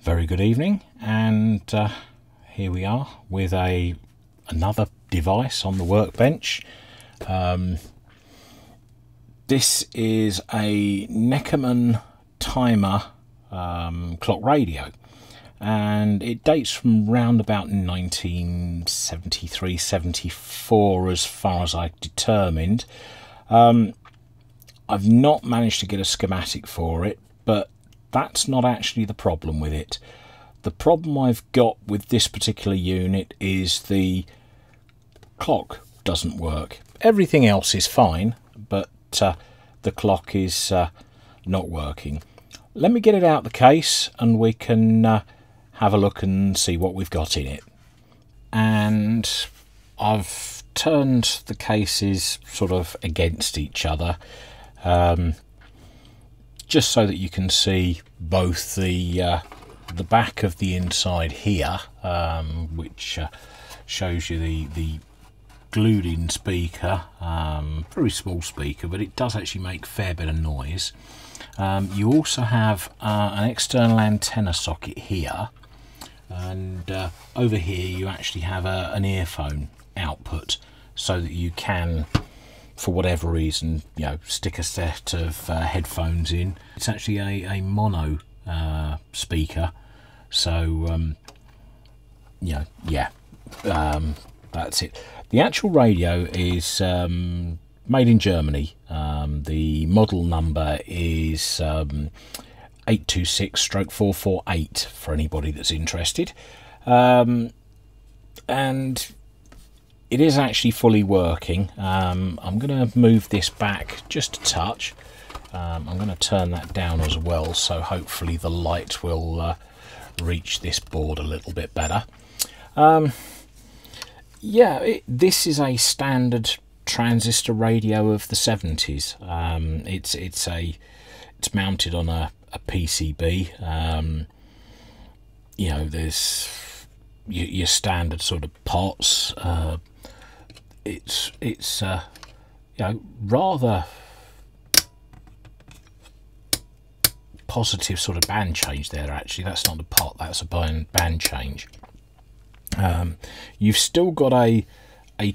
Very good evening, and here we are with another device on the workbench. This is a Neckermann timer clock radio, and it dates from round about 1973-74 as far as I determined. I've not managed to get a schematic for it, but that's not actually the problem with it. The problem I've got with this particular unit is the clock doesn't work. Everything else is fine, but the clock is not working. Let me get it out the case and we can have a look and see what we've got in it. And I've turned the cases sort of against each other, just so that you can see both the back of the inside here, which shows you the glued in speaker, very small speaker, but it does actually make a fair bit of noise. You also have an external antenna socket here, and over here you actually have an earphone output, so that you can, for whatever reason, you know, stick a set of headphones in. It's actually a mono speaker, so that's it. The actual radio is made in Germany. The model number is 826/448 for anybody that's interested, and it is actually fully working. I'm going to move this back just a touch. I'm going to turn that down as well, so hopefully the light will reach this board a little bit better. This is a standard transistor radio of the 70s. It's mounted on a PCB. There's your standard sort of pots. It's rather positive sort of band change there. Actually, that's not a pot, that's a band change. You've still got a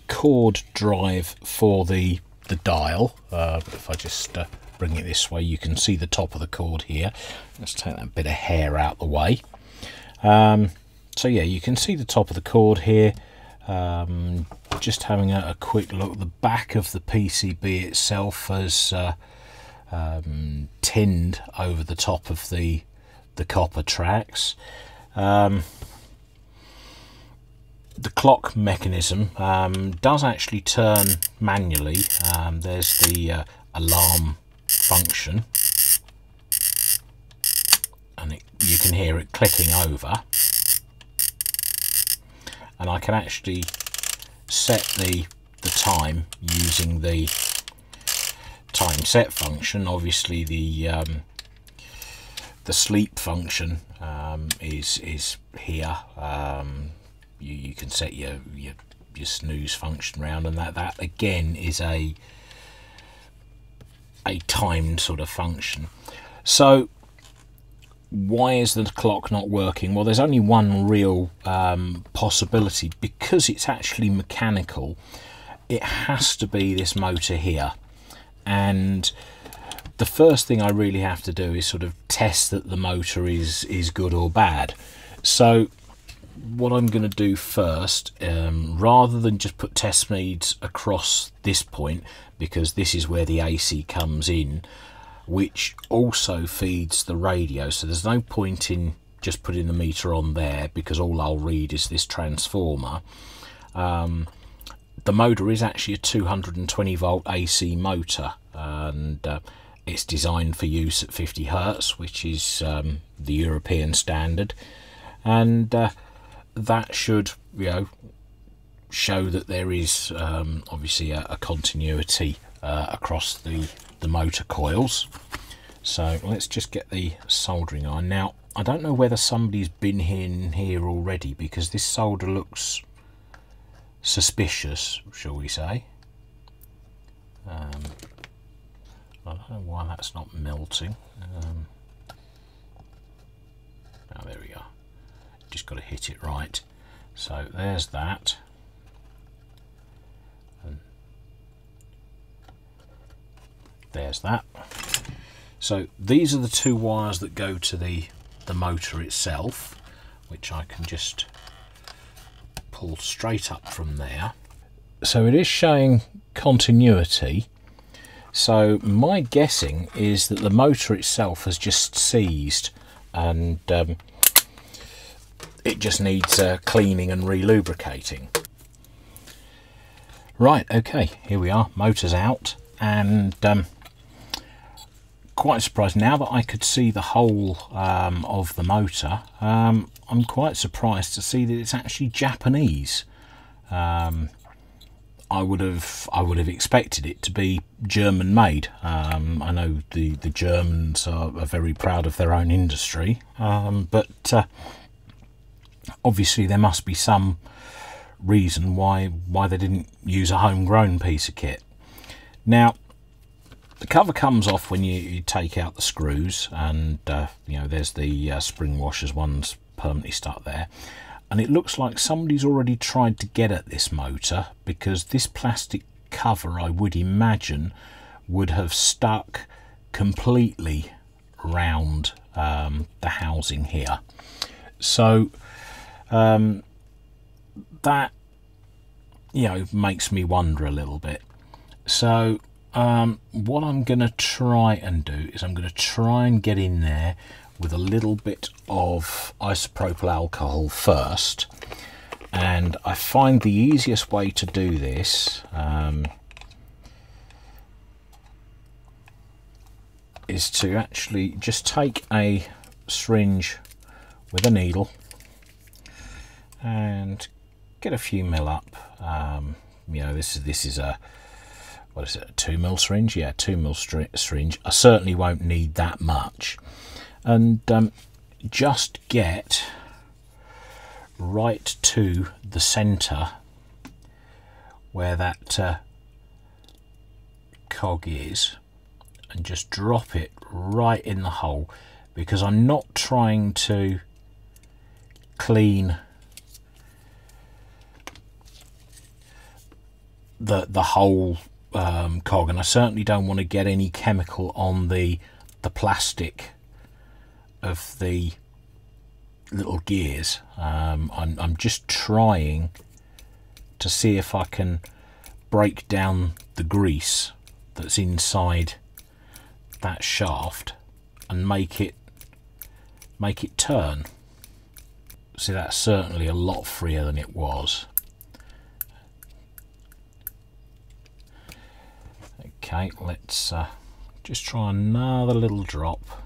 chord drive for the dial. If I just bring it this way, you can see the top of the cord here. Let's take that bit of hair out the way. So yeah, you can see the top of the cord here. Just having a quick look, the back of the PCB itself has tinned over the top of the copper tracks. The clock mechanism does actually turn manually. There's the alarm function, and you can hear it clicking over. And I can actually set the time using the time set function. Obviously the sleep function is here. You can set your snooze function round, and that again is a timed sort of function. So why is the clock not working? Well, there's only one real possibility. Because it's actually mechanical, it has to be this motor here. And the first thing I really have to do is sort of test that the motor is good or bad. So what I'm going to do first, rather than just put test leads across this point, because this is where the AC comes in, which also feeds the radio, so there's no point in just putting the meter on there, because all I'll read is this transformer. The motor is actually a 220 volt AC motor, and it's designed for use at 50 Hertz, which is the European standard, and that should, show that there is obviously a continuity across the motor coils. So let's just get the soldering on. Now, I don't know whether somebody's been in here already, because this solder looks suspicious, shall we say. I don't know why that's not melting. Oh, there we go. just got to hit it right. So there's that. And there's that. So these are the two wires that go to the motor itself, which I can just pull straight up from there. So it is showing continuity. So my guessing is that the motor itself has just seized, and it just needs cleaning and re-lubricating. Right, okay, here we are, motor's out, and quite surprised now that I could see the whole of the motor. I'm quite surprised to see that it's actually Japanese. I would have expected it to be German made. I know the Germans are very proud of their own industry, but obviously there must be some reason why they didn't use a homegrown piece of kit. Now, the cover comes off when you take out the screws, and you know, there's the spring washers, one's permanently stuck there. And it looks like somebody's already tried to get at this motor, because this plastic cover, I would imagine, would have stuck completely round the housing here. So that, you know, makes me wonder a little bit. So what I'm going to try and do is I'm going to try and get in there with a little bit of isopropyl alcohol first, and I find the easiest way to do this is to actually just take a syringe with a needle and get a few mil up. You know, this is a, what is it, a 2 mil syringe? Yeah, 2 mil syringe. I certainly won't need that much. And just get right to the centre where that cog is, and just drop it right in the hole, because I'm not trying to clean the whole cog, and I certainly don't want to get any chemical on the plastic of the little gears. I'm just trying to see if I can break down the grease that's inside that shaft and make it turn. See, that's certainly a lot freer than it was. Okay, let's just try another little drop.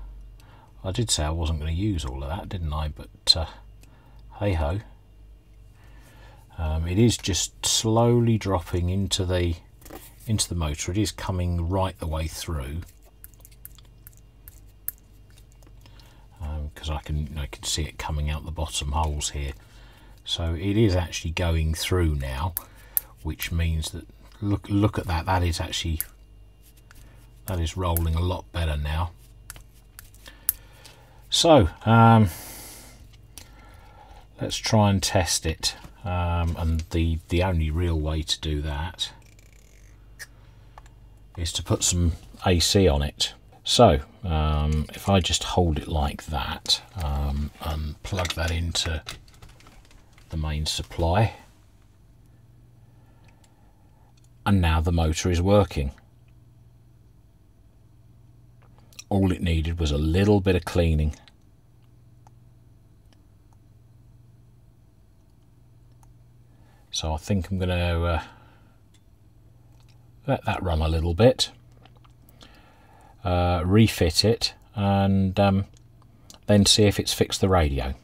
I did say I wasn't going to use all of that, didn't I? But hey ho. It is just slowly dropping into the motor. It is coming right the way through, because I can see it coming out the bottom holes here. So it is actually going through now, which means that look at that. That is rolling a lot better now. So let's try and test it, and the only real way to do that is to put some AC on it. So if I just hold it like that and plug that into the main supply, and now the motor is working. All it needed was a little bit of cleaning. So I think I'm going to let that run a little bit, refit it, and then see if it's fixed the radio.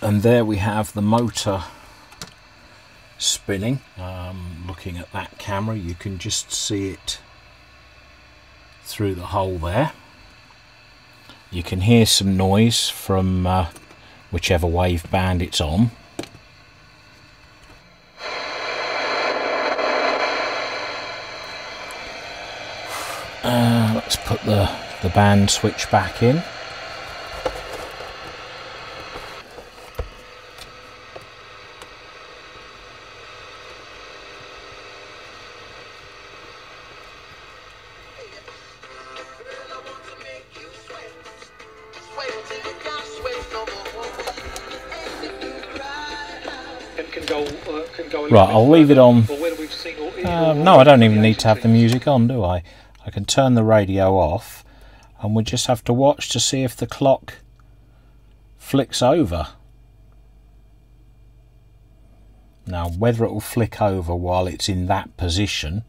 And there we have the motor spinning. Looking at that camera, you can just see it through the hole there. You can hear some noise from whichever wave band it's on. the band switch back in. Right, I'll leave it on. No, I don't even need to have the music on, do I? I can turn the radio off and we'll just have to watch to see if the clock flicks over. Now, whether it will flick over while it's in that position,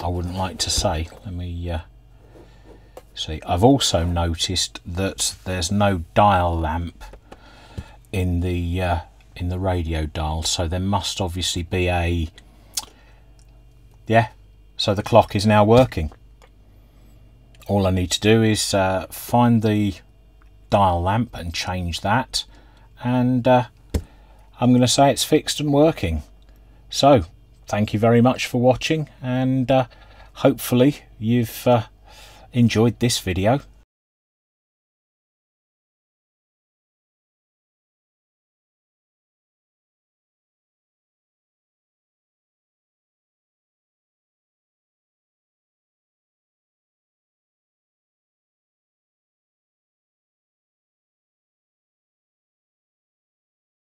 I wouldn't like to say. Let me see. I've also noticed that there's no dial lamp in the radio dial, so there must obviously be a... Yeah, so the clock is now working. All I need to do is find the dial lamp and change that, and I'm going to say it's fixed and working. So thank you very much for watching, and hopefully you've enjoyed this video.